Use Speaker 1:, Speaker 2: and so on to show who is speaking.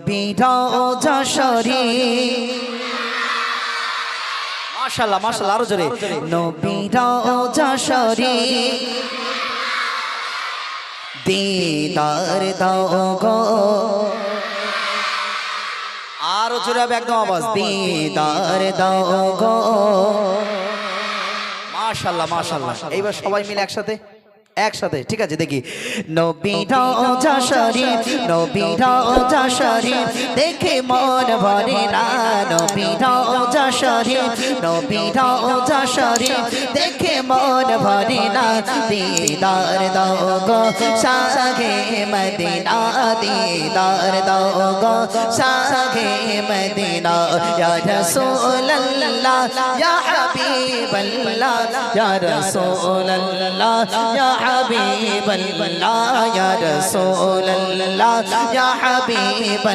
Speaker 1: নবীর রওজা শরীফ মাশাআল্লাহ মাশাআল্লাহ আরো জোরে নবীর রওজা শরীফ দিদার দাও গো আরো জোরে হবে একদম আওয়াজ দিদার দাও গো মাশাআল্লাহ মাশাআল্লাহ এইবার সবাই মিলে একসাথে ঠিক আছে দেখি নবীর রওজা শরীফ নবীর রওজা শরীফ দেখে মন ভরে না নবীর রওজা শরীফ নবীর রওজা শরীফ দেখে মন ভরে না দিদার দাও গো শাহে মদিনা দিদার দাও গো শাহে মদিনা ইয়া রাসূলুল্লাহ ইয়া হাবিবাল্লাহ ইয়া রাসূলুল্লাহ ইয়া حبيب الله يا رسول الله يا حبيب الله